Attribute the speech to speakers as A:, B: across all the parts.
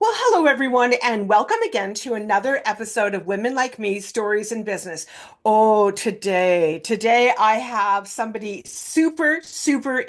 A: Well, hello everyone, and welcome again to another episode of Women Like Me Stories in Business. Oh, today I have somebody super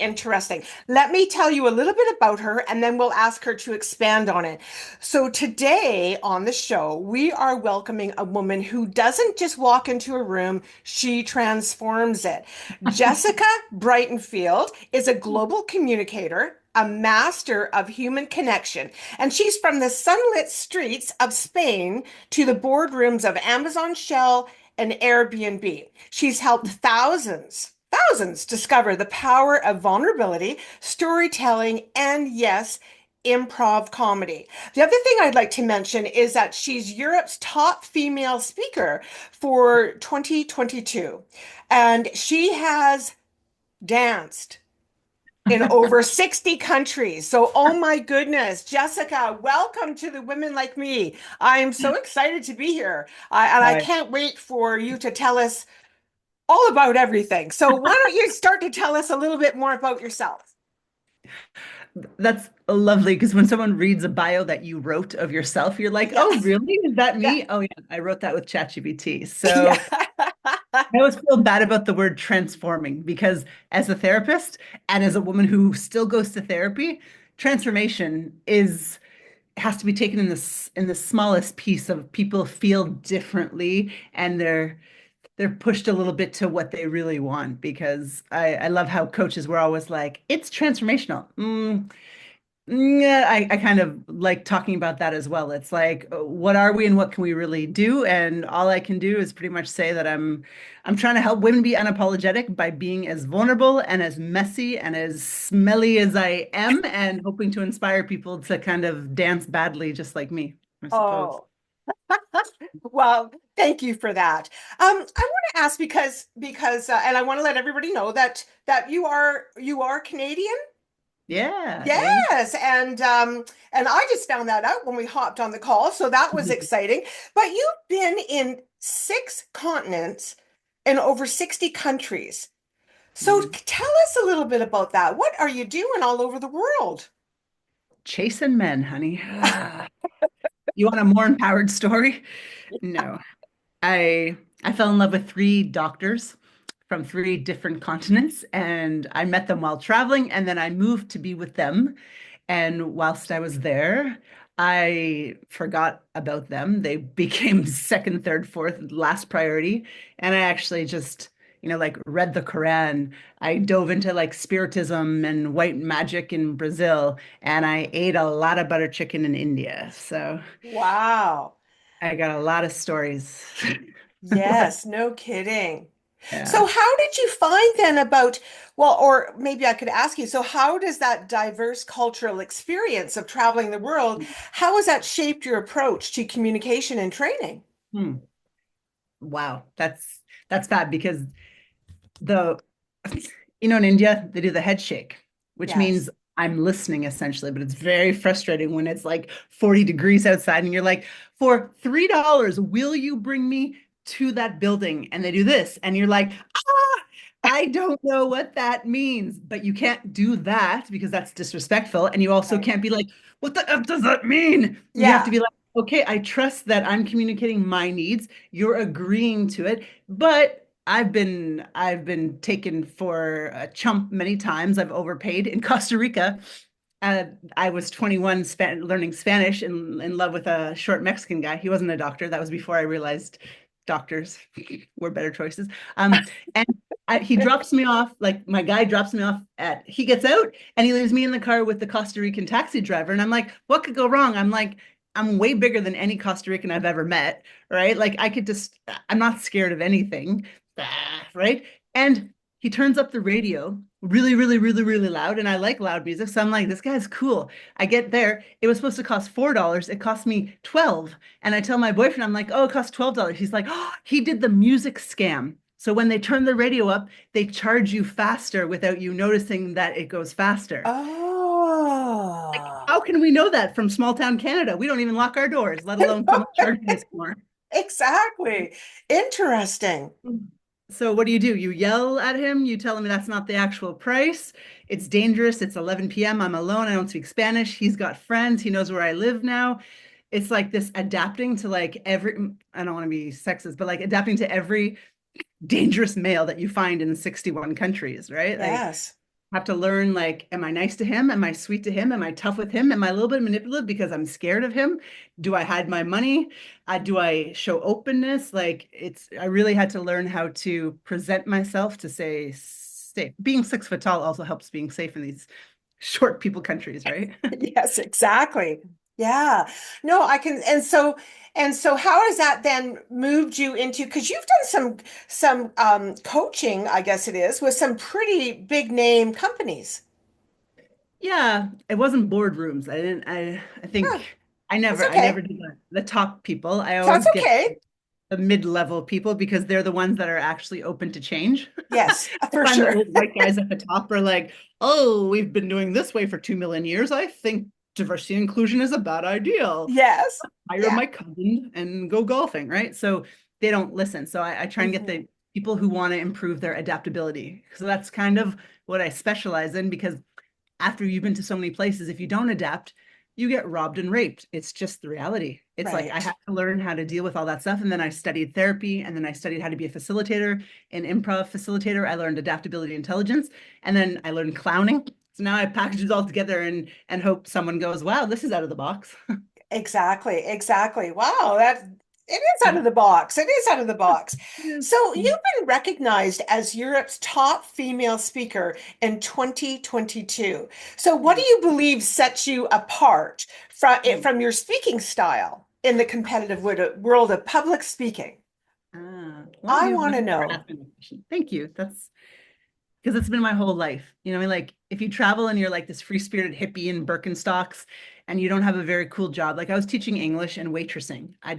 A: interesting. Let me tell you a little bit about her and then we'll ask her to expand on it. So, today on the show, we are welcoming a woman who doesn't just walk into a room, she transforms it. Jessica Brighton-Field is a global communicator, a master of human connection, and she's from the sunlit streets of Spain to the boardrooms of Amazon, Shell, and Airbnb. She's helped thousands discover the power of vulnerability, storytelling, and yes, improv comedy. The other thing I'd like to mention is that she's Europe's top female speaker for 2022, and she has danced in over 60 countries. So, oh my goodness, Jessica, welcome to the Women Like Me. I am so excited to be here. And I
B: Hi.
A: can't wait for you to tell us all about everything. So, why don't you start to tell us a little bit more about yourself?
B: That's lovely because when someone reads a bio that you wrote of yourself, you're like, oh,
A: Yes.
B: really? Is that
A: Yeah.
B: me? Oh, yeah, I wrote that with ChatGPT.
A: Yeah.
B: So I always feel bad about the word transforming because as a therapist and as a woman who still goes to therapy, transformation is has to be taken in the smallest piece of people feel differently and they're pushed a little bit to what they really want because I love how coaches were always like, it's transformational. Yeah, I kind of like talking about that as well. It's like, what are we and what can we really do? And all I can do is pretty much say that I'm trying to help women be unapologetic by being as vulnerable and as messy and as smelly as I am, and hoping to inspire people to kind of dance badly just like me, I suppose.
A: Oh, well, thank you for that. I want to ask because and I want to let everybody know that you are Canadian.
B: Yeah, eh?
A: Yes, and I just found that out when we hopped on the call, so that was exciting. But you've been in six continents and over 60 countries. So
B: Mhm.
A: tell us a little bit about that. What are you doing all over the world?
B: Chasing men, honey. You want a more empowered story? No. I fell in love with three doctors from three different continents, and I met them while traveling, and then I moved to be with them. And whilst I was there, I forgot about them. They became second, third, fourth, last priority. And I actually just, like read the Quran. I dove into like spiritism and white magic in Brazil, and I ate a lot of butter chicken in India. So
A: Wow.
B: I got a lot of stories.
A: Yes, no kidding.
B: Yeah.
A: So how did you find then about, well, or maybe I could ask you, so how does that diverse cultural experience of traveling the world, how has that shaped your approach to communication and training?
B: Hmm. Wow. That's bad because the in India they do the head shake, which
A: Yes.
B: means I'm listening essentially, but it's very frustrating when it's like 40 degrees outside and you're like, for $3, will you bring me to that building? And they do this, and you're like, I don't know what that means, but you can't do that because that's disrespectful. And you also
A: Right.
B: can't be like, what the F does that mean? You have to
A: Yeah.
B: be like, okay, I trust that I'm communicating my needs. You're agreeing to it, but I've been taken for a chump many times. I've overpaid in Costa Rica. Uh, I was 21 learning Spanish in love with a short Mexican guy. He wasn't a doctor. That was before I realized doctors were better choices. And he drops me off, like my guy drops me off he gets out and he leaves me in the car with the Costa Rican taxi driver. And I'm like, what could go wrong? I'm like, I'm way bigger than any Costa Rican I've ever met, right? Like I could just, I'm not scared of anything, right? And he turns up the radio really loud. And I like loud music. So I'm like, this guy's cool. I get there. It was supposed to cost $4. It cost me 12. And I tell my boyfriend, I'm like, oh, it costs $12. He's like, oh, he did the music scam. So when they turn the radio up, they charge you faster without you noticing that it goes faster.
A: Oh,
B: How can we know that from small town Canada? We don't even lock our doors, let alone someone charging us more.
A: exactly. Interesting.
B: So what do? You yell at him, you tell him that's not the actual price. It's dangerous. It's 11 p.m. I'm alone. I don't speak Spanish. He's got friends. He knows where I live now. It's like this adapting to like every, I don't want to be sexist, but like adapting to every dangerous male that you find in 61 countries, right? Like
A: Yes.
B: have to learn like, am I nice to him? Am I sweet to him? Am I tough with him? Am I a little bit manipulative because I'm scared of him? Do I hide my money? Do I show openness? Like I really had to learn how to present myself to say safe. Being 6 foot tall also helps being safe in these short people countries, right?
A: Yes, exactly. Yeah. No, I can, and so how has that then moved you into, because you've done some coaching, I guess it is, with some pretty big name companies.
B: Yeah, it wasn't boardrooms. I
A: Huh,
B: think
A: that's
B: I never
A: okay.
B: did the top people. I
A: That's
B: always get
A: okay.
B: the mid-level people because they're the ones that are actually open to change.
A: Yes,
B: I
A: for
B: find the
A: sure.
B: old white guys at the top are like, oh, we've been doing this way for 2 million years. I think diversity and inclusion is a bad idea.
A: Yes.
B: Hire
A: Yeah.
B: my cousin and go golfing, right? So they don't listen. So I try and get
A: Mhm.
B: the people who want to improve their adaptability. So that's kind of what I specialize in because after you've been to so many places, if you don't adapt, you get robbed and raped. It's just the reality. It's like I
A: Right.
B: had to learn how to deal with all that stuff. And then I studied therapy and then I studied how to be a facilitator, an improv facilitator. I learned adaptability intelligence and then I learned clowning. So now I package it all together and hope someone goes, wow, this is out of the box.
A: Exactly, exactly. Wow, that it is out
B: Yeah.
A: of the box. It is out of the box.
B: Yes.
A: So you've been recognized as Europe's top female speaker in 2022. So what do you believe sets you apart from your speaking style in the competitive world of public speaking?
B: Well,
A: I
B: you've
A: want to
B: never
A: know.
B: asked me a question. Thank you. That's because it's been my whole life. You know, I mean, like if you travel and you're like this free-spirited hippie in Birkenstocks and you don't have a very cool job, like I was teaching English and waitressing. I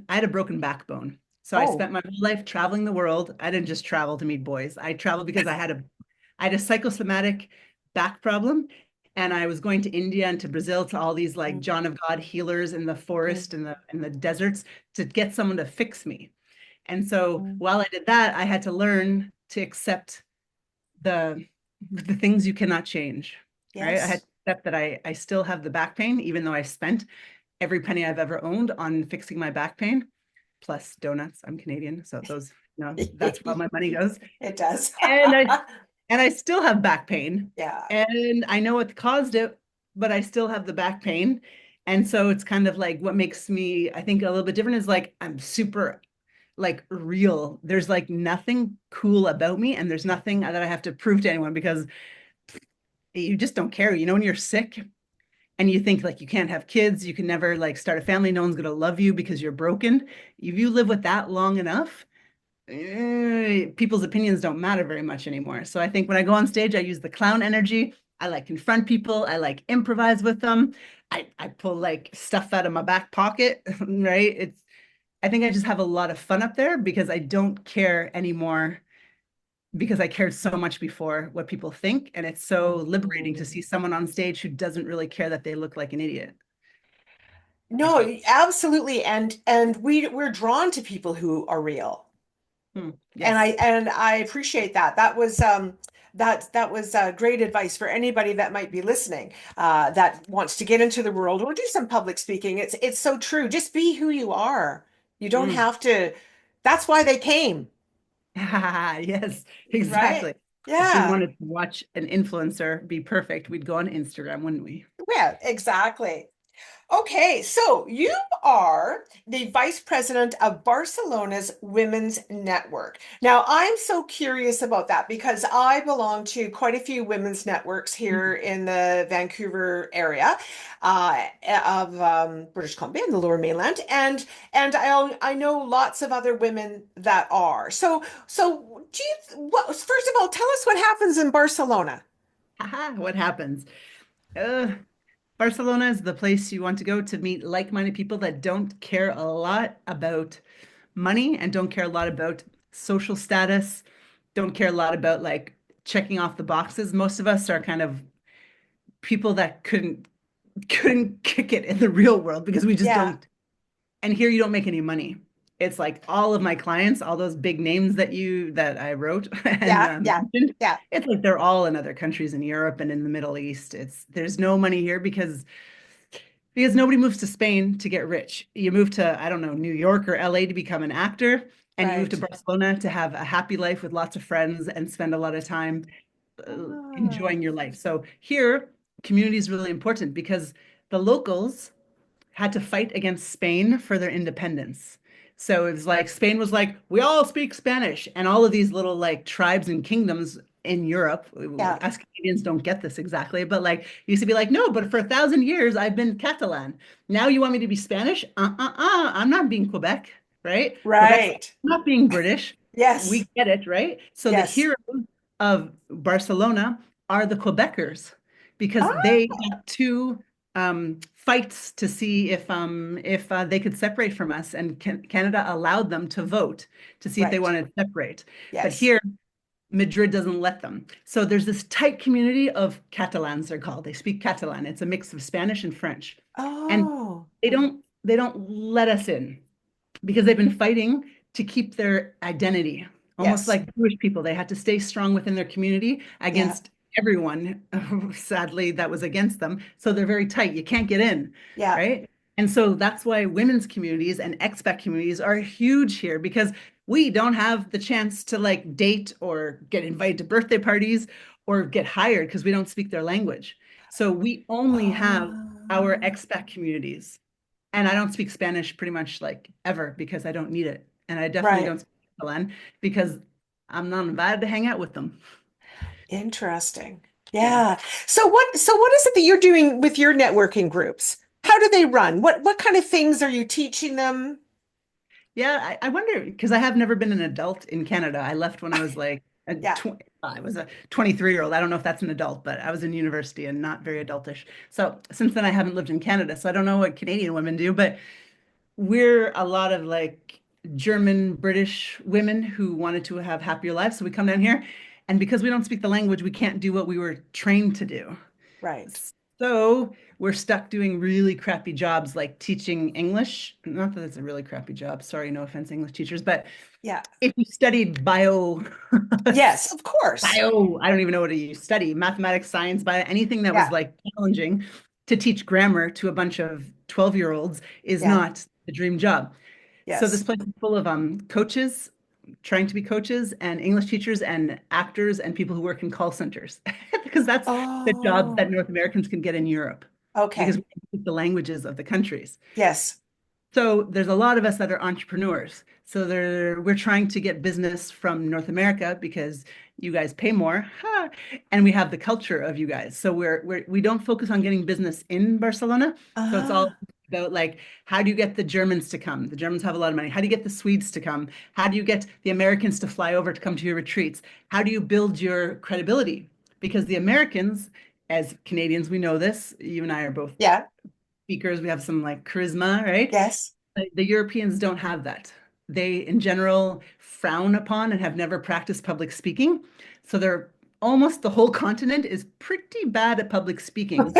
B: had a broken backbone. So I
A: Oh,
B: spent my whole life traveling the world. I didn't just travel to meet boys. I traveled because I had a psychosomatic back problem. And I was going to India and to Brazil to all these like
A: mm,
B: John of God healers in the
A: mm,
B: forest and the deserts to get someone to fix me. And so
A: mm.
B: while I did that, I had to learn to accept the the things you cannot change, right? I had
A: Yes.
B: to accept that I still have the back pain, even though I spent every penny I've ever owned on fixing my back pain, plus donuts. I'm Canadian, so those, that's where all my money goes.
A: It does.
B: And I still have back pain,
A: Yeah.
B: and I know what caused it, but I still have the back pain. And so it's kind of like what makes me, I think, a little bit different is like I'm super like real. There's like nothing cool about me, and there's nothing that I have to prove to anyone because you just don't care. You know, when you're sick and you think like you can't have kids, you can never like start a family, no one's gonna love you because you're broken. If you live with that long enough, people's opinions don't matter very much anymore. So I think when I go on stage, I use the clown energy. I like confront people. I like improvise with them. I pull like stuff out of my back pocket, right? I think I just have a lot of fun up there because I don't care anymore because I cared so much before what people think. And it's so liberating to
A: Mhm.
B: see someone on stage who doesn't really care that they look like an idiot.
A: No, absolutely. And we're drawn to people who are real.
B: Yes.
A: And I appreciate that. That was great advice for anybody that might be listening that wants to get into the world or do some public speaking. It's so true. Just be who you are. You don't
B: Mm.
A: have to. That's why they came,
B: Yes,
A: right?
B: exactly. If we
A: Yeah.
B: wanted to watch an influencer be perfect, we'd go on Instagram, wouldn't we?
A: Yeah, exactly. Okay, so you are the vice president of Barcelona's Women's Network. Now, I'm so curious about that because I belong to quite a few women's networks here in the Vancouver area uh, of British Columbia and the Lower Mainland, and I know lots of other women that are. So do you? What, first of all, tell us what happens in Barcelona.
B: Haha, what happens? Uh, Barcelona is the place you want to go to meet like-minded people that don't care a lot about money and don't care a lot about social status, don't care a lot about like checking off the boxes. Most of us are kind of people that couldn't kick it in the real world because we just
A: Yeah.
B: don't. And here you don't make any money. it's like all of my clients, all those big names that I wrote and
A: Yeah, yeah,
B: mentioned,
A: yeah.
B: it's like they're all in other countries in Europe and in the Middle East. It's there's no money here because nobody moves to Spain to get rich. You move to, I don't know, New York or LA to become an actor, and you move to
A: Right.
B: Barcelona to have a happy life with lots of friends and spend a lot of time
A: Ah,
B: enjoying your life. So here, community is really important because the locals had to fight against Spain for their independence. So it was like Spain was like, we all speak Spanish. And all of these little like tribes and kingdoms in Europe,
A: yeah,
B: us Canadians don't get this exactly, but like used to be like, no, but for 1,000 years I've been Catalan. Now you want me to be Spanish? I'm not being Quebec, right? Quebec's
A: right.
B: not being British.
A: Yes.
B: We get it, right? So the
A: Yes.
B: heroes of Barcelona are the Quebecers because
A: Ah,
B: they got two fights to see if they could separate from us, and Canada allowed them to vote to see if they
A: right.
B: wanted to separate. But
A: Yes.
B: here, Madrid doesn't let them. So there's this tight community of Catalans, they're called. They speak Catalan. It's a mix of Spanish and French, and
A: Oh,
B: they don't let us in because they've been fighting to keep their identity. Almost
A: yes.
B: like Jewish people, they had to stay strong within their community
A: Yeah,
B: against everyone, sadly, that was against them. So they're very tight. You can't get in,
A: yeah.
B: right? And so that's why women's communities and expat communities are huge here because we don't have the chance to like date or get invited to birthday parties or get hired because we don't speak their language. So we only have our
A: Oh,
B: expat communities, and I don't speak Spanish pretty much like ever because I don't need it. And I definitely
A: right.
B: don't speak Catalan because I'm not invited to hang out with them.
A: Interesting.
B: Yeah.
A: Yeah. So what is it that you're doing with your networking groups? How do they run? What kind of things are you teaching them?
B: Yeah, I wonder because I have never been an adult in Canada. I left when I was like
A: Yeah,
B: I was a 23-year-old. I don't know if that's an adult, but I was in university and not very adultish. So since then I haven't lived in Canada. So I don't know what Canadian women do, but we're a lot of like German, British women who wanted to have happier lives. So we come down here, and because we don't speak the language, we can't do what we were trained to do.
A: right.
B: So we're stuck doing really crappy jobs like teaching English. Not that it's a really crappy job. Sorry, no offense, English teachers. But
A: Yeah.
B: if you studied
A: Yes, of course.
B: I don't even know what you study, mathematics, science, bio, anything that was
A: Yeah.
B: like challenging to teach grammar to a bunch of 12-year-olds is
A: Yeah.
B: not the dream job. So this
A: Yes.
B: place is full of coaches trying to be coaches and English teachers and actors and people who work in call centers because that's the jobs that
A: Oh,
B: North Americans can get in Europe because
A: okay.
B: we can speak the languages of the countries.
A: Yes.
B: So there's a lot of us that are entrepreneurs. So we're trying to get business from North America because you guys pay more, and we have the culture of you guys. So we don't focus on getting business in Barcelona. So it's all
A: Ah,
B: about like how do you get the Germans to come? The Germans have a lot of money. How do you get the Swedes to come? How do you get the Americans to fly over to come to your retreats? How do you build your credibility? Because the Americans, as Canadians, we know this. You and I are both
A: yeah.
B: speakers. We have some like charisma, right?
A: Yes.
B: The Europeans don't have that. They, in general, frown upon and have never practiced public speaking. So they're almost the whole continent is pretty bad at public speaking.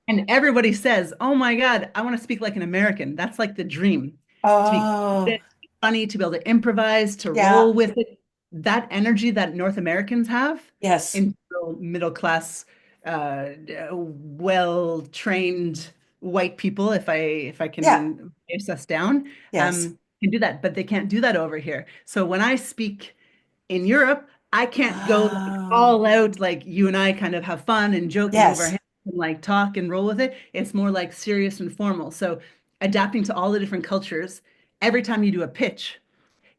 B: And everybody says, oh my God, I want to speak like an American. That's like the dream to be
A: Oh,
B: confident, funny, to be able to improvise, to
A: yeah.
B: roll with it. That energy that North Americans have
A: Yes.
B: in middle class, well-trained white people, if I
A: Yeah.
B: can base us down,
A: Yes.
B: can do that, but they can't do that over here. So when I speak in Europe, I can't go like
A: Oh,
B: all out like you and I kind of have fun and joke and move our
A: yes.
B: hands and like talk and roll with it. It's more like serious and formal. So adapting to all the different cultures, every time you do a pitch,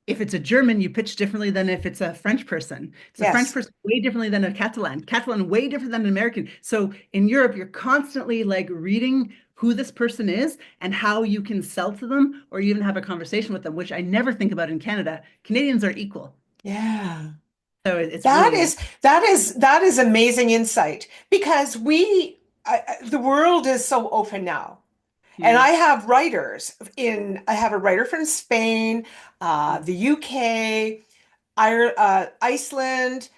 B: if it's a German, you pitch differently than if it's a French person. It's a French
A: Yes.
B: person way differently than a Catalan. Catalan way different than an American. So in Europe, you're constantly like reading who this person is and how you can sell to them or even have a conversation with them, which I never think about in Canada. Canadians are equal.
A: Yeah.
B: So it's
A: That
B: really
A: is that is amazing insight because the world is so open now. And
B: yeah.
A: I have a writer from Spain, the UK, Iceland,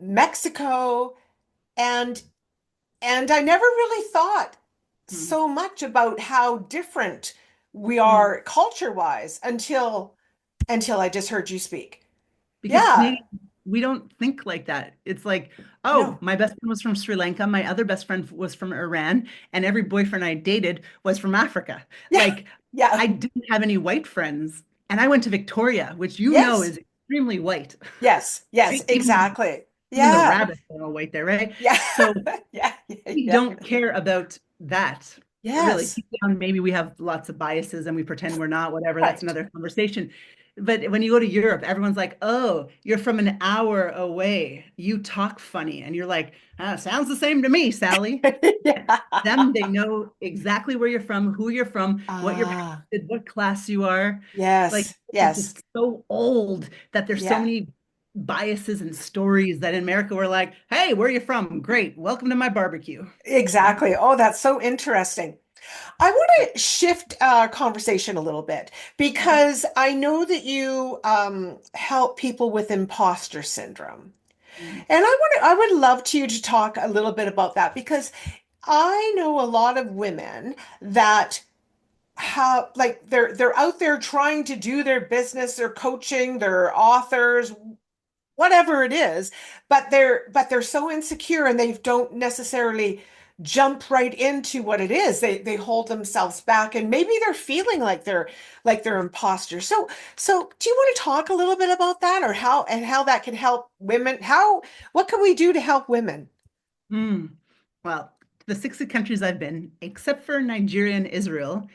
A: Mexico, and and I never really thought
B: Hmm.
A: so much about how different we
B: Mm.
A: are culture-wise until I just heard you speak.
B: Because
A: Yeah.
B: Canadians, we don't think like that. It's like, oh,
A: No.
B: my best friend was from Sri Lanka, my other best friend was from Iran, and every boyfriend I dated was from Africa.
A: Yeah.
B: Like,
A: Yeah.
B: I didn't have any white friends. And I went to Victoria, which you know
A: Yes.
B: is extremely white.
A: Yes. Yes.
B: Right?
A: Exactly.
B: Even the
A: Yeah.
B: rabbits are all white there, right?
A: Yeah.
B: So
A: Yeah. Yeah.
B: we
A: Yeah.
B: don't care about that. Really,
A: Yes.
B: deep down, maybe we have lots of biases and we pretend we're not, whatever. That's
A: Right.
B: another conversation. But when you go to Europe, everyone's like, oh, you're from an hour away. You talk funny. And you're like, ah, sounds the same to me, Sally. Them,
A: Yeah.
B: they know exactly where you're from, who you're from, what your parents
A: Ah,
B: did, what class you are. Like,
A: yes.
B: it's
A: Yes.
B: just so old that there's so
A: Yeah.
B: many biases and stories that in America we're like, hey, where are you from? Great. Welcome to my barbecue.
A: Exactly. Oh, that's so interesting. I want to shift conversation a little bit
B: Mhm.
A: because I know that you help people with imposter syndrome.
B: Mm.
A: And I would love to you to talk a little bit about that because I know a lot of women that have like they're out there trying to do their business, they're coaching, they're authors, whatever it is, but they're so insecure and they don't necessarily jump right into what it is. They hold themselves back and maybe they're feeling like they're imposters. So do you want to talk a little bit about that or how that can help women? What can we do to help women?
B: Mm. Well, the 60 countries I've been, except for Nigeria and Israel,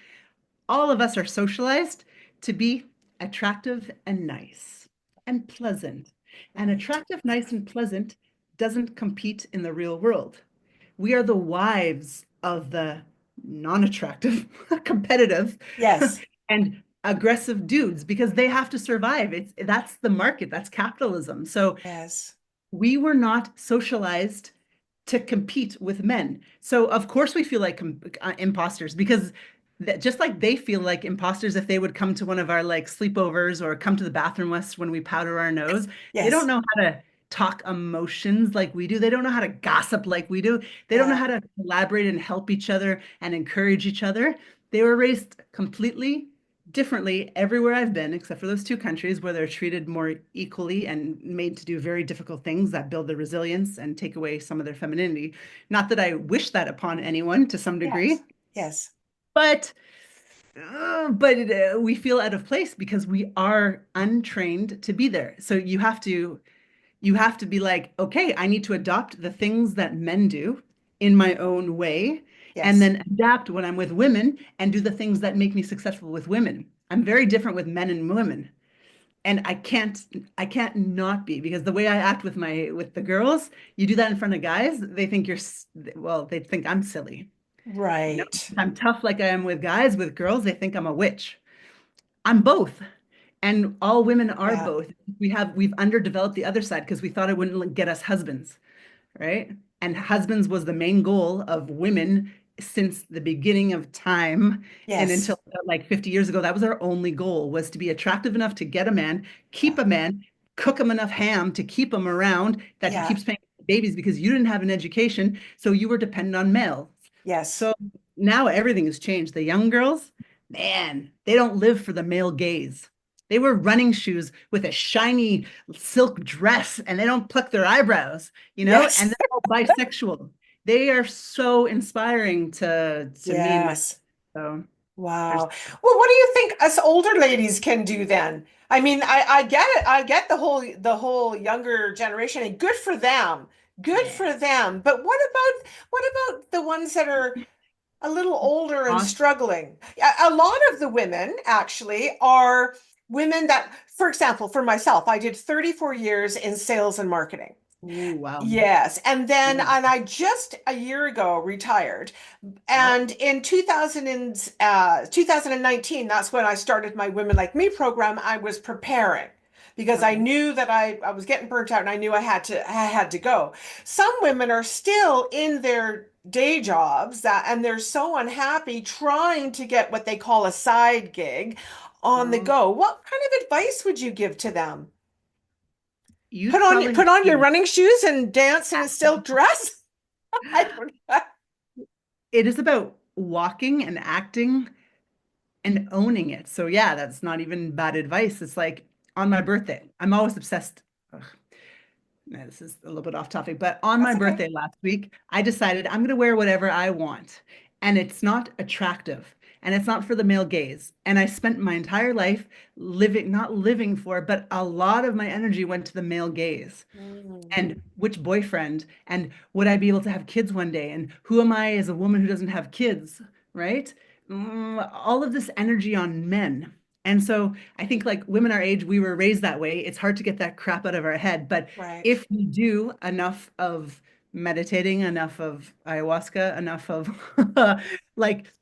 B: all of us are socialized to be attractive and nice and pleasant. And
A: Right.
B: attractive, nice, and pleasant doesn't compete in the real world. We are the wives of the non-attractive, competitive,
A: Yes.
B: and aggressive dudes because they have to survive. That's the market, that's capitalism. So
A: Yes.
B: we were not socialized to compete with men. So of course we feel like imposters because just like they feel like imposters if they would come to one of our like sleepovers or come to the bathroom with us when we powder our nose. They don't
A: Yes.
B: know how to talk emotions like we do. They don't know how to gossip like we do. They don't know
A: Yeah.
B: how to collaborate and help each other and encourage each other. They were raised completely differently everywhere I've been, except for those two countries where they're treated more equally and made to do very difficult things that build their resilience and take away some of their femininity. Not that I wish that upon anyone to some
A: Yes.
B: degree,
A: Yes.
B: but we feel out of place because we are untrained to be there. So you have to be like, okay, I need to adopt the things that men do in my own way, and
A: Yes.
B: then adapt when I'm with women and do the things that make me successful with women. I'm very different with men and women. And I can't not be because the way I act with the girls, you do that in front of guys, they think well, they think I'm silly.
A: Right.
B: If I'm tough like I am with guys, with girls, they think I'm a witch. I'm both. And all women are
A: Yeah.
B: both. We've underdeveloped the other side because we thought it wouldn't get us husbands, right? And husbands was the main goal of women since the beginning of time and
A: Yes.
B: until like 50 years ago. That was our only goal was to be attractive enough to get a man,
A: Yeah.
B: keep a man, cook him enough ham to keep him around that he
A: Yeah.
B: keeps paying for babies because you didn't have an education, so you were dependent on males.
A: Yes.
B: So now everything has changed. The young girls, man, they don't live for the male gaze. They wear running shoes with a shiny silk dress and they don't pluck their eyebrows,
A: Yes.
B: and they're all bisexual. They are so inspiring to me and my
A: Yes.
B: so there's
A: Wow. Well, what do you think us older ladies can do then? I mean, I get it. I get the whole younger generation and good for them. Good
B: yeah.
A: for them. But what about the ones that are a little older and
B: Awesome.
A: struggling? A lot of the women actually are women that, for example, for myself, I did 34 years in sales and marketing.
B: Oh, wow.
A: Yes. And then,
B: Yeah.
A: and I just a year ago retired.
B: Oh,
A: And in 2019, that's when I started my Women Like Me program. I was preparing because I
B: okay.
A: knew that I was getting burnt out and I knew I had to go. Some women are still in their day jobs and they're so unhappy trying to get what they call a side gig on the
B: Oh,
A: go. What kind of advice would you give to them?
B: you'd
A: Put on your
B: probably
A: running shoes and dance in a silk dress? I don't know.
B: it is about walking and acting and owning it. So yeah, that's not even bad advice. It's like on my birthday, I'm always obsessed. Ugh, no, this is a little bit off topic, but on my
A: That's okay.
B: birthday last week, I decided I'm going to wear whatever I want. And it's not attractive and it's not for the male gaze. And I spent my entire life living, not living for, but a lot of my energy went to the male gaze
A: Mm,
B: and which boyfriend and would I be able to have kids one day and who am I as a woman who doesn't have kids, right? All of this energy on men. And so I think like women our age, we were raised that way. It's hard to get that crap out of our head. But
A: right.
B: if we do enough of meditating, enough of ayahuasca, enough of like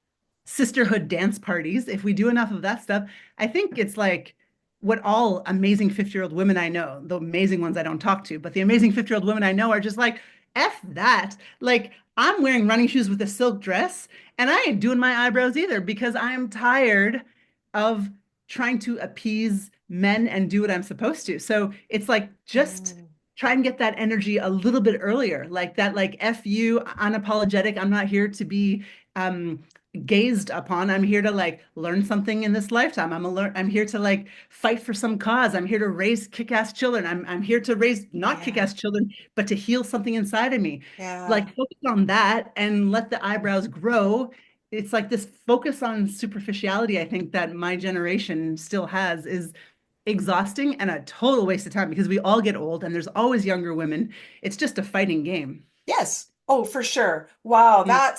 B: sisterhood dance parties, if we do enough of that stuff, I think it's like what all amazing 50-year-old women I know, the amazing ones I don't talk to, but the amazing 50-year-old women I know are just like, F that. Like, I'm wearing running shoes with a silk dress, and I ain't doing my eyebrows either because I am tired of trying to appease men and do what I'm supposed to. So it's like just
A: Mm,
B: try and get that energy a little bit earlier, like that, like F you, unapologetic. I'm not here to be um gazed upon. I'm here to like learn something in this lifetime. I'm here to like fight for some cause. I'm here to raise kick-ass children. I'm here to raise not
A: yeah.
B: kick-ass children, but to heal something inside of me.
A: Yeah.
B: Like focus on that and let the eyebrows grow. It's like this focus on superficiality, I think that my generation still has is exhausting and a total waste of time because we all get old and there's always younger women. It's just a fighting game.
A: Yes. Oh, for sure. Wow,
B: Yeah.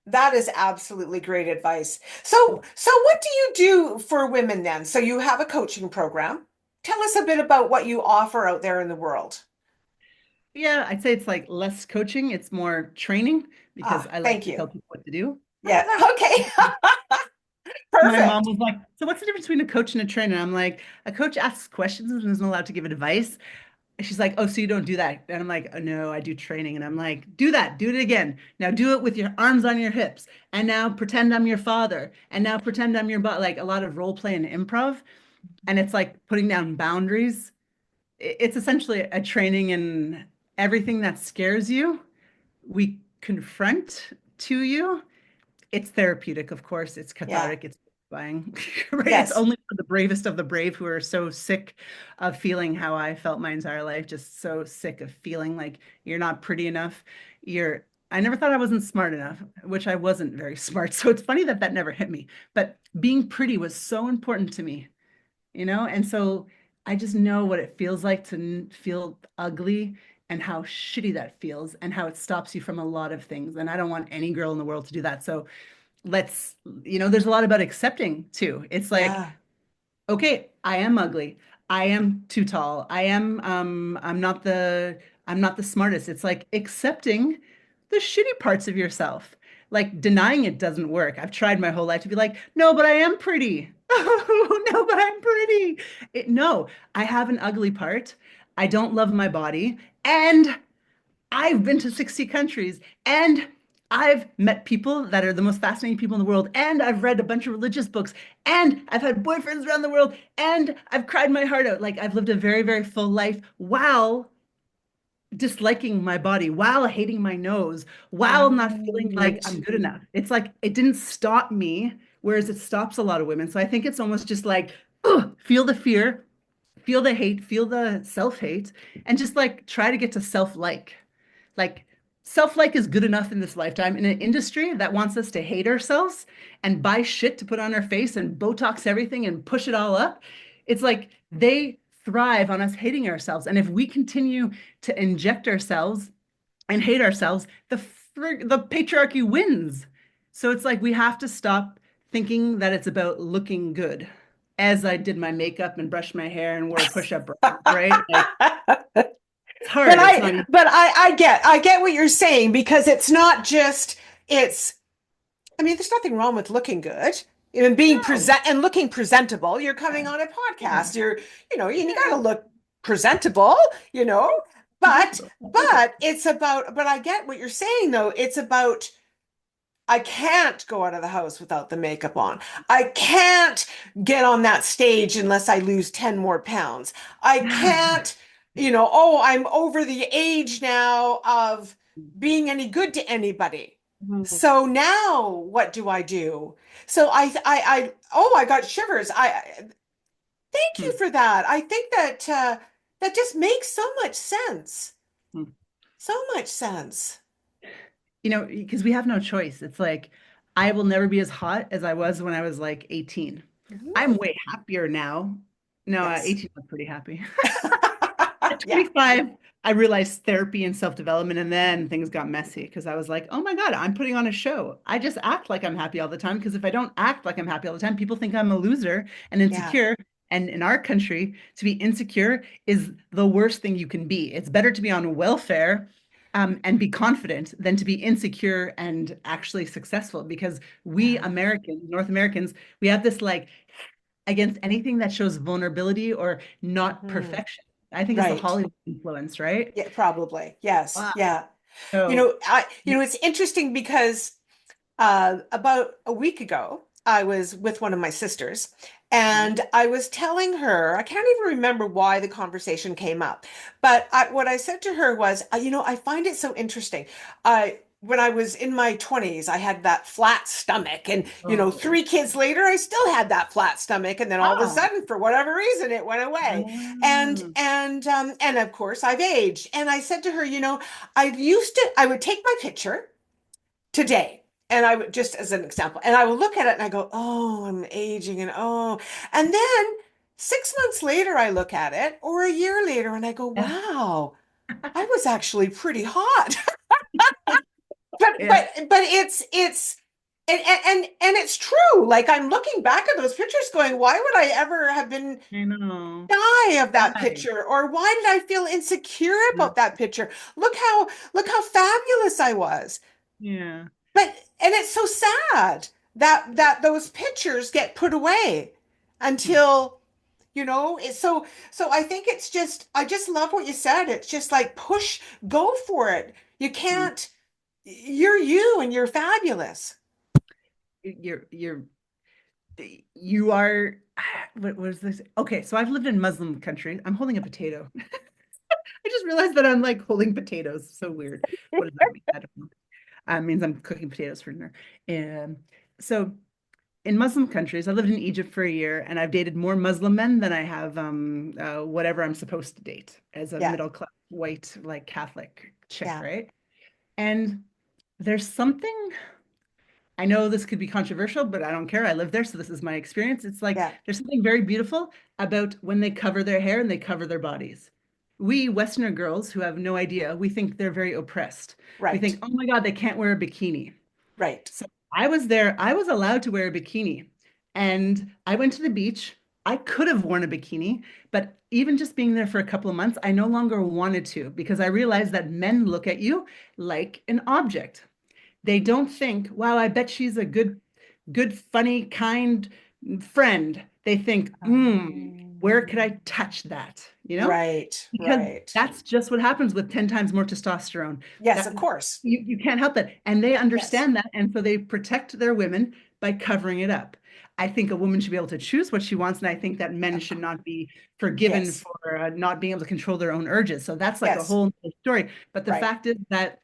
A: that is absolutely great advice. So what do you do for women then? So you have a coaching program. Tell us a bit about what you offer out there in the world.
B: Yeah, I'd say it's like less coaching, it's more training because
A: Ah,
B: I like
A: thank
B: to tell
A: you.
B: people what to do.
A: Yeah. Okay.
B: My mom
A: Perfect.
B: was like, "So what's the difference between a coach and a trainer?" I'm like, "A coach asks questions and isn't allowed to give advice." And she's like, "Oh, so you don't do that?" And I'm like, "Oh, no, I do training." And I'm like, "Do that, do it again. Now do it with your arms on your hips. And now pretend I'm your father. And now pretend I'm your butt." Like a lot of role play and improv. And it's like putting down boundaries. It's essentially a training in everything that scares you. We confront to you. It's therapeutic, of course. It's
A: Yeah.
B: cathartic. It's satisfying, right? It's
A: Yes.
B: only for the bravest of the brave who are so sick of feeling how I felt my entire life, just so sick of feeling like you're not pretty enough. I never thought I wasn't smart enough, which I wasn't very smart. So it's funny that that never hit me. But being pretty was so important to me, And so I just know what it feels like to feel ugly and how shitty that feels and how it stops you from a lot of things. And I don't want any girl in the world to do that. So let's, there's a lot about accepting too. It's like,
A: Yeah.
B: okay, I am ugly. I am too tall. I'm not the smartest. It's like accepting the shitty parts of yourself. Like denying it doesn't work. I've tried my whole life to be like, no, but I am pretty. Oh, no, but I'm pretty. No, I have an ugly part. I don't love my body. And I've been to 60 countries and I've met people that are the most fascinating people in the world. And I've read a bunch of religious books and I've had boyfriends around the world and I've cried my heart out. Like I've lived a very, very full life while disliking my body, while hating my nose, while not feeling like
A: Right.
B: I'm good enough. It's like it didn't stop me, whereas it stops a lot of women. So I think it's almost just like, ugh, feel the fear, feel the hate, feel the self-hate, and just like try to get to self-like. Like self-like is good enough in this lifetime in an industry that wants us to hate ourselves and buy shit to put on our face and Botox everything and push it all up. It's like they thrive on us hating ourselves. And if we continue to inject ourselves and hate ourselves, the patriarchy wins. So it's like we have to stop thinking that it's about looking good. As I did my makeup and brushed my hair and wore a push-up bra, right? Like it's
A: But
B: hard. It's not
A: I
B: easy.
A: but I get what you're saying because it's not just it's I mean, there's nothing wrong with looking good. Even being
B: No.
A: present and looking presentable. You're coming
B: Yeah.
A: on a
B: Yeah.
A: podcast. You got to
B: Yeah.
A: look presentable, you know. But
B: Presentable.
A: but it's about but I get what you're saying though. It's about I can't go out of the house without the makeup on. I can't get on that stage unless I lose 10 more pounds. I
B: Yeah.
A: can't, oh, I'm over the age now of being any good to anybody.
B: Mhm.
A: So now what do I do? So oh, I got shivers. Thank you
B: Hmm.
A: for that. I think that that just makes so much sense.
B: Hmm.
A: So much sense.
B: Because we have no choice. It's like I will never be as hot as I was when I was like 18. I'm
A: Mhm.
B: way happier now. No,
A: Yes.
B: 18 was pretty happy. At
A: Yeah.
B: 25, I realized therapy and self-development, and then things got messy because I was like, oh my God, I'm putting on a show. I just act like I'm happy all the time because if I don't act like I'm happy all the time, people think I'm a loser and
A: Yeah.
B: insecure. And in our country, to be insecure is the worst thing you can be. It's better to be on welfare, and be confident than to be insecure and actually successful because we
A: Yeah.
B: Americans, North Americans, we have this like against anything that shows vulnerability or not
A: Hmm.
B: perfection. I think it's the
A: Right.
B: Hollywood influence, right?
A: Yeah, probably. Yes.
B: Wow.
A: Yeah.
B: So,
A: It's interesting because about a week ago, I was with one of my sisters,
B: mhm.
A: and I was telling her, I can't even remember why the conversation came up, but what I said to her was, I find it so interesting. When I was in my 20s, I had that flat stomach, and
B: Oh,
A: 3 kids later, I still had that flat stomach, and then all of a
B: ah,
A: sudden, for whatever reason, it went away.
B: ah,
A: And of course, I've aged. And I said to her, I would take my picture today. And I would just as an example, and I would look at it and I go, oh, I'm aging, and then 6 months later, I look at it, or a year later, and I go,
B: yeah,
A: wow, I was actually pretty hot. But
B: yeah,
A: but but it's and it's true. Like I'm looking back at those pictures, going, why would I ever have been
B: I know.
A: shy of that
B: Why?
A: picture, or why did I feel insecure
B: Yeah,
A: about that picture? Look how fabulous I was.
B: yeah.
A: But and it's so sad that those pictures get put away
B: Hmm,
A: until it's so I think it's just I just love what you said. It's just like push, go for it. You
B: hmm.
A: can't you're you and you're fabulous.
B: You're you are what was this? Okay, so I've lived in Muslim country. I'm holding a potato. I just realized that I'm like holding potatoes. So weird. What does that mean? I don't know. Means I'm cooking potatoes for dinner. And so in Muslim countries, I lived in Egypt for a year and I've dated more Muslim men than I have whatever I'm supposed to date as a
A: Yeah,
B: middle class white like Catholic chick,
A: yeah,
B: right? And there's something, I know this could be controversial, but I don't care. I live there, so this is my experience. It's like
A: yeah,
B: there's something very beautiful about when they cover their hair and they cover their bodies. We Westerner girls who have no idea, we think they're very oppressed. We
A: right,
B: think, oh my God, they can't wear a bikini.
A: right.
B: So I was there, I was allowed to wear a bikini. And I went to the beach. I could have worn a bikini, but even just being there for a couple of months, I no longer wanted to because I realized that men look at you like an object. They don't think, wow, I bet she's a good, funny, kind friend. They think, where could I
A: Um,
B: touch that?
A: right,
B: Because
A: right.
B: that's just what happens with 10 times more testosterone.
A: Yes,
B: That
A: of course.
B: you can't help that. And they
A: Yes.
B: understand that. And so they protect their women by covering it up. I think a woman should be able to choose what she wants. And I think that men should not be forgiven
A: Yes.
B: for not being able to control their own urges. So that's like a
A: Yes.
B: whole other story. But the
A: Right.
B: fact is that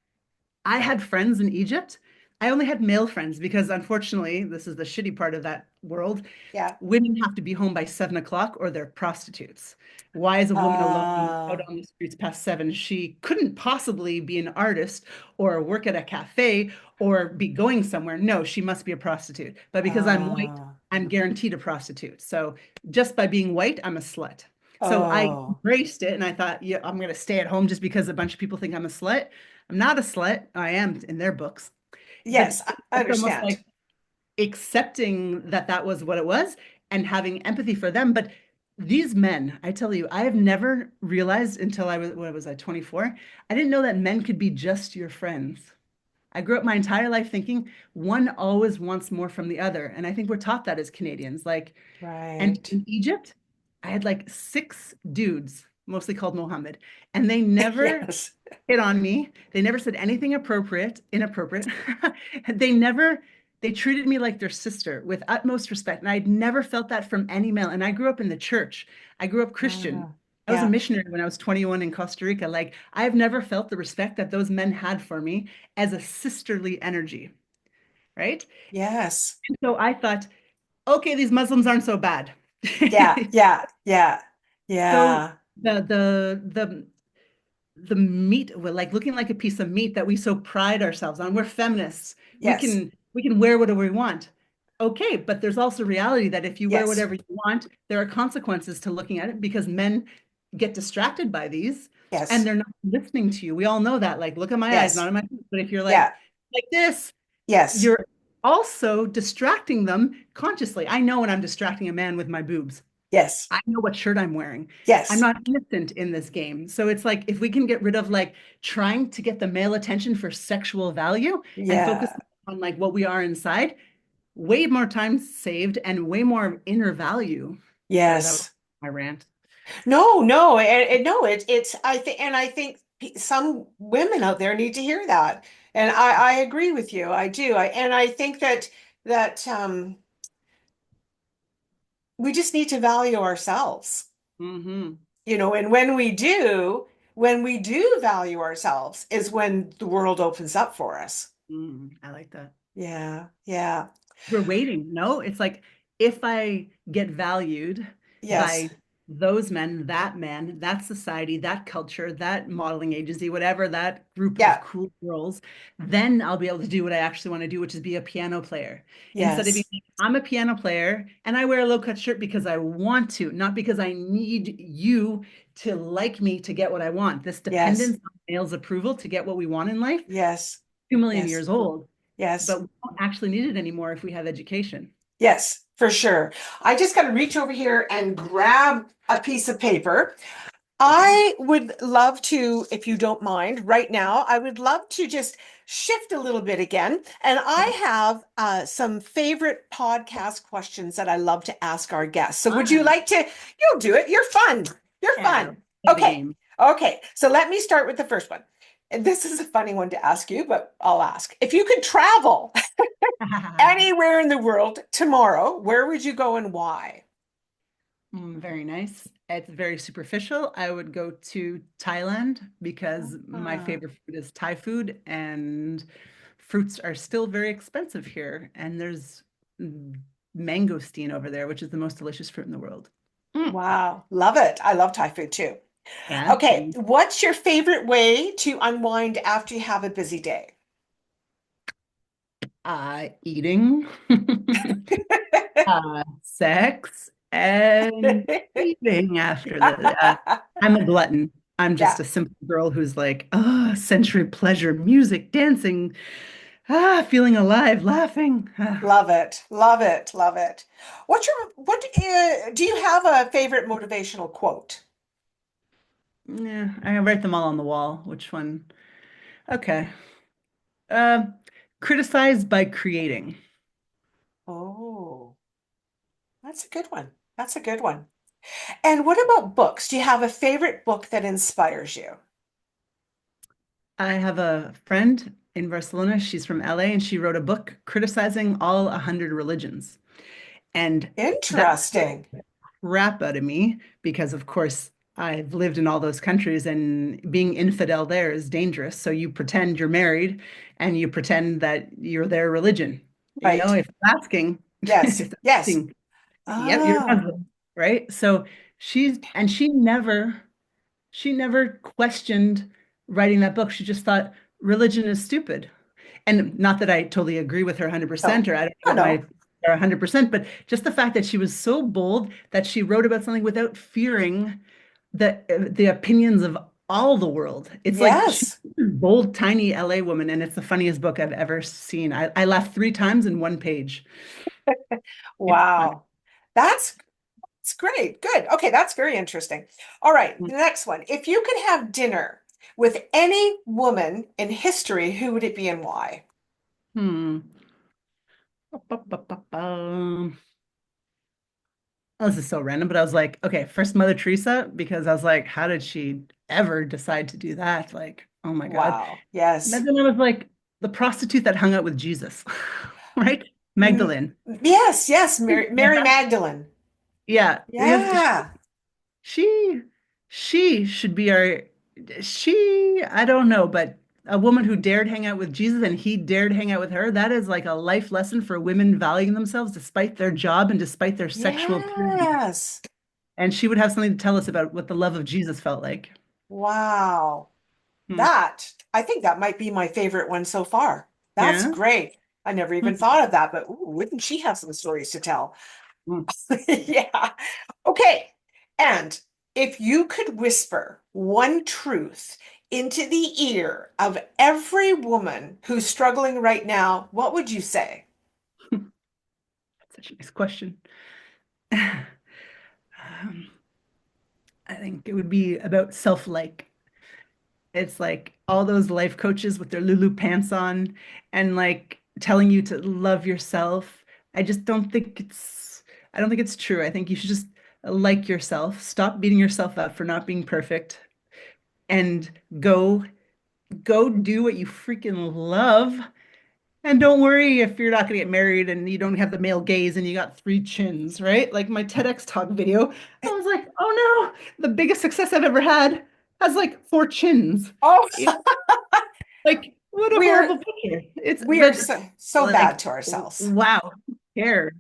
B: I had friends in Egypt. I only had male friends because unfortunately, this is the shitty part of that world.
A: Yeah.
B: Women have to be home by 7 o'clock or they're prostitutes. Why is a woman alone out
A: Uh,
B: on the streets past 7? She couldn't possibly be an artist or work at a cafe or be going somewhere. No, she must be a prostitute. But because I'm white,
A: uh,
B: I'm guaranteed a prostitute. So just by being white, I'm a slut. So I
A: oh.
B: embraced it and I thought, yeah, I'm going to stay at home just because a bunch of people think I'm a slut. I'm not a slut. I am in their books. But
A: Yes, I
B: it's almost
A: understand.
B: like accepting that that was what it was and having empathy for them. But these men, I tell you, I have never realized until I was, what was I, 24? I didn't know that men could be just your friends. I grew up my entire life thinking one always wants more from the other. And I think we're taught that as Canadians. Like, and
A: Right.
B: in Egypt, I had like 6 dudes, mostly called Mohammed, and they never
A: Yes.
B: hit on me. They never said anything inappropriate. They never, they treated me like their sister with utmost respect. And I'd never felt that from any male. And I grew up in the church. I grew up Christian.
A: Ah.
B: I was a
A: Yeah.
B: missionary when I was 21 in Costa Rica. Like, I've never felt the respect that those men had for me as a sisterly energy, right?
A: Yes.
B: And so I thought, okay, these Muslims aren't so bad.
A: Yeah. Yeah. Yeah.
B: So
A: Yeah.
B: the meat, we're like looking like a piece of meat that we so pride ourselves on. We're feminists.
A: Yes.
B: We can wear whatever we want. Okay, but there's also reality that if you wear
A: Yes.
B: whatever you want, there are consequences to looking at it because men get distracted by these and
A: Yes.
B: they're not listening to you. We all know that. Like, look at my eyes, not
A: Yes.
B: at my feet. But if you're
A: Yeah.
B: like this,
A: Yes.
B: you're also distracting them consciously. I know when I'm distracting a man with my boobs.
A: Yes.
B: I know what shirt I'm wearing. I'm
A: Yes.
B: not innocent in this game. So it's like if we can get rid of like trying to get the male attention for sexual value and focus
A: Yeah.
B: on like what we are inside, way more time saved and way more inner value. Sorry, that was
A: Yes.
B: my rant.
A: No, no, no, it's I think, and I think some women out there need to hear that. And I agree with you. I do. And I think that we just need to value ourselves.
B: Hmm.
A: And when we do value ourselves is when the world opens up for us.
B: I like that.
A: Yeah. Yeah.
B: We're waiting. No, it's like if I get valued
A: Yes.
B: by those men, that man, that society, that culture, that modeling agency, whatever, that group of
A: Yeah.
B: cool girls, then I'll be able to do what I actually want to do, which is be a piano player. Instead of being,
A: Yes.
B: like, I'm a piano player and I wear a low-cut shirt because I want to, not because I need you to like me to get what I want. This
A: Yes.
B: dependence on male's approval to get what we want in life,
A: Yes.
B: 2 million
A: Yes.
B: years old,
A: Yes.
B: but we don't actually need it anymore if we have education.
A: Yes, for sure. I just got to reach over here and grab a piece of paper.
B: Okay.
A: I would love to, if you don't mind, right now, I would love to just shift a little bit again. And I
B: Okay.
A: have some favorite podcast questions that I love to ask our guests. So would you
B: Fun.
A: like to? You'll do it. You're fun. You're
B: Yeah,
A: fun.
B: play the
A: Okay.
B: game.
A: Okay. So let me start with the first one. And this is a funny one to ask you, but I'll ask. If you could travel anywhere in the world tomorrow, where would you go and why?
B: Very nice. It's very superficial. I would go to Thailand because my
A: Ah,
B: favorite food is Thai food, and fruits are still very expensive here. And there's mm, mangosteen over there, which is the most delicious fruit in the world. Mm.
A: wow. Love it. I love Thai food too.
B: Yeah.
A: Okay. What's your favorite way to unwind after you have a busy day?
B: Eating. Sex and eating after the I'm a glutton. I'm just
A: Yeah.
B: a simple girl who's like, sensory pleasure, music, dancing, feeling alive, laughing.
A: Love it. Love it. Love it. What do you have a favorite motivational quote?
B: Yeah, I write them all on the wall. Which one? Okay. Uh, Criticized by creating.
A: Oh, that's a good one. That's a good one. And what about books? Do you have a favorite book that inspires you?
B: I have a friend in Barcelona. She's from LA, and she wrote a book criticizing all 100 religions. And that
A: Interesting.
B: crap out of me because, of course, I've lived in all those countries and being infidel there is dangerous. So you pretend you're married and you pretend that you're their religion. You know,
A: Right.
B: if they're asking,
A: Yes.
B: if they're
A: Yes.
B: asking, yep, you're
A: Oh,
B: Muslim, right? So she never questioned writing that book. She just thought religion is stupid. And not that I totally agree with her
A: no.
B: 100%, or I don't
A: No,
B: give my
A: no.
B: are 100%, but just the fact that she was so bold that she wrote about something without fearing the opinions of all the world. It's like she's
A: Yes.
B: a bold, tiny LA woman, and it's the funniest book I've ever seen. I laughed 3 times in one page. It's fun.
A: Wow. That's great. Good. Okay, that's very interesting. All right, the next one. If you could have dinner with any woman in history, who would it be and why?
B: Hmm. Ba-ba-ba-ba-bum. Oh, this is so random, but I was like, okay, first Mother Teresa, because I was like, how did she ever decide to do that? Like, oh my God.
A: Wow.
B: And
A: Yes.
B: then I was like, the prostitute that hung out with Jesus, right?
A: Mm,
B: Magdalene.
A: yes, yes, Mary Magdalene.
B: Yeah, because
A: Yeah.
B: she She should be our, I don't know, but a woman who dared hang out with Jesus and he dared hang out with her, that is like a life lesson for women valuing themselves despite their job and despite their sexual purity.
A: Yes.
B: And she would have something to tell us about what the love of Jesus felt like.
A: Wow.
B: Hmm.
A: That, I think that might be my favorite one so far. That's
B: Yeah.
A: great. I never even
B: Hmm.
A: thought of that, but ooh, wouldn't she have some stories to tell?
B: Hmm.
A: Yeah. Okay. And if you could whisper one truth into the ear of every woman who's struggling right now, what would you say?
B: That's such a nice question. Um, I think it would be about self-like. It's like all those life coaches with their Lulu pants on and like telling you to love yourself. I just don't think I don't think it's true. I think you should just like yourself, stop beating yourself up for not being perfect, and go do what you freaking love. And don't worry if you're not going to get married and you don't have the male gaze and you got three chins, right? Like my TEDx talk video, I was like, oh no, the biggest success I've ever had has like four chins.
A: Oh,
B: Like, what a
A: we're
B: horrible picture. It's,
A: we're
B: but
A: so bad
B: like,
A: to ourselves.
B: wow, who cares?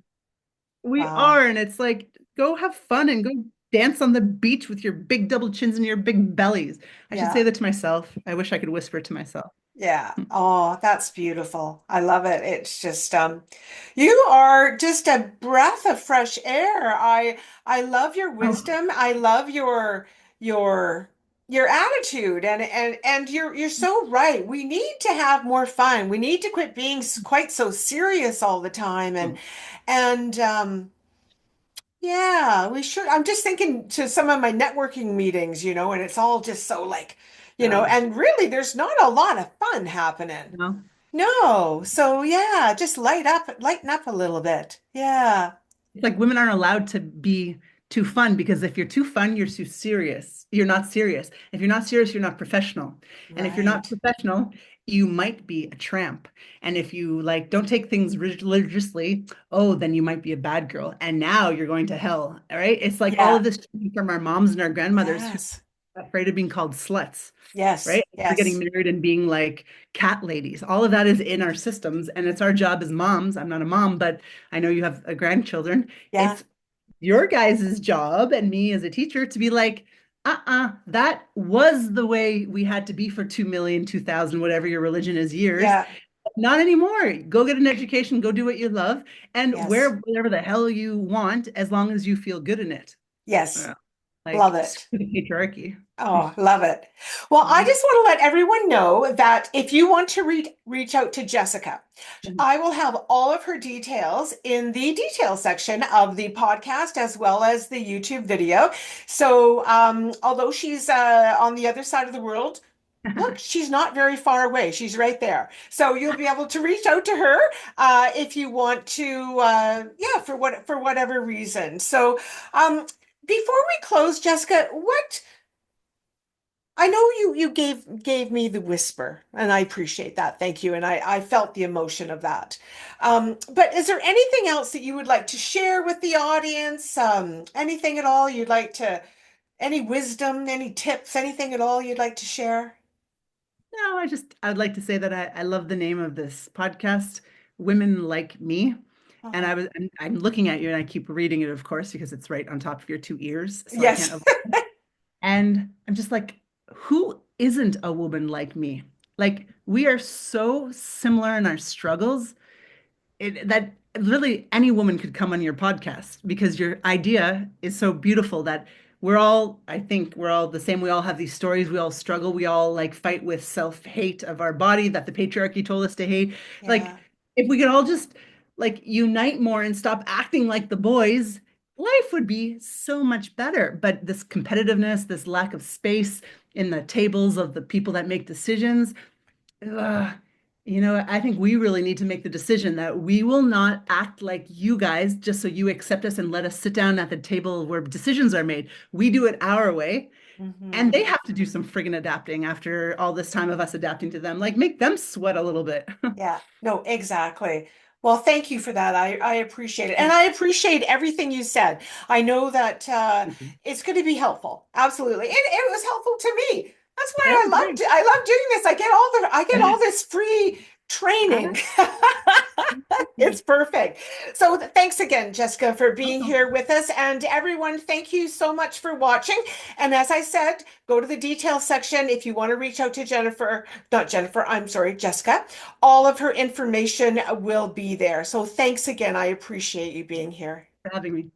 B: We
A: Wow.
B: are, and it's like, go have fun and go dance on the beach with your big double chins and your big bellies. I should say
A: Yeah.
B: that to myself. I wish I could whisper it to myself.
A: Yeah. Oh, that's beautiful. I love it. It's just you are just a breath of fresh air. I love your
B: Oh,
A: wisdom. I love your your attitude and you're so right. We need to have more fun. We need to quit being quite so serious all the time and yeah, we should. I'm just thinking to some of my networking meetings, and it's all just so like,
B: no,
A: and really there's not a lot of fun happening.
B: no.
A: No. So yeah, just lighten up a little bit. Yeah.
B: It's like women aren't allowed to be too fun because if you're too fun, you're too serious. You're not serious. If you're not serious, you're not professional. And if you're not
A: Right.
B: professional, you might be a tramp. And if you like don't take things religiously, oh, then you might be a bad girl. And now you're going to hell. All right. It's like all of
A: Yeah.
B: this from our moms and our grandmothers who
A: Yes.
B: are afraid of being called sluts,
A: Yes.
B: right? For getting
A: Yes.
B: married and being like cat ladies. All of that is in our systems. And it's our job as moms. I'm not a mom, but I know you have grandchildren.
A: Yeah.
B: It's your guys' job and me as a teacher to be like, that was the way we had to be for 2,000,000, 2,000, whatever your religion is years.
A: Yeah.
B: Not anymore. Go get an education, go do what you love, and
A: Yes.
B: wear whatever the hell you want as long as you feel good in it.
A: Yes.
B: Yeah.
A: Love
B: Like,
A: it.
B: screw the patriarchy.
A: Oh, love it. Well, I
B: Mhm.
A: just want to let everyone know that if you want to reach out to Jessica, I will have all of her details in the details section of the podcast as well as the YouTube video. So, although she's on the other side of the world, look, she's not very far away. She's right there. So you'll be able to reach out to her if you want to, yeah, for whatever reason. So, before we close, Jessica, what? I know you gave me the whisper, and I appreciate that. Thank you. And I felt the emotion of that. But is there anything else that you would like to share with the audience? Anything at all you'd like to, any wisdom, any tips, anything at all you'd like to share?
B: No, I'd like to say that I love the name of this podcast, Women Like Me. And
A: Uh-huh.
B: I'm looking at you and I keep reading it, of course, because it's right on top of your two ears. So I can't
A: Yes.
B: avoid. And I'm just like, who isn't a woman like me? Like, we are so similar in our struggles that really any woman could come on your podcast because your idea is so beautiful that I think we're all the same. We all have these stories. We all struggle. We all like fight with self-hate of our body that the patriarchy told us to hate. Like,
A: Yeah.
B: if we could all just like unite more and stop acting like the boys, life would be so much better. But this competitiveness, this lack of space in the tables of the people that make decisions, ugh, I think we really need to make the decision that we will not act like you guys just so you accept us and let us sit down at the table where decisions are made. We do it our way, and
A: Hmm.
B: they have to do some friggin' adapting after all this time of us adapting to them. Like, make them sweat a little bit.
A: Yeah. No, exactly. Well, thank you for that. I appreciate it. And
B: Mm,
A: I appreciate everything you said. I know that
B: thank you.
A: it's going to be helpful. Absolutely. And it was helpful to me. That's
B: Yeah,
A: why
B: great.
A: I love doing this. I get all this free
B: Ah,
A: training.
B: thank you.
A: It's perfect. So thanks again, Jessica, for being
B: Welcome.
A: here with us. And everyone, thank you so much for watching. And as I said, go to the details section if you want to reach out to Jennifer, not Jennifer, I'm sorry, Jessica. All of her information will be there. So thanks again. I appreciate you being here.
B: For having me.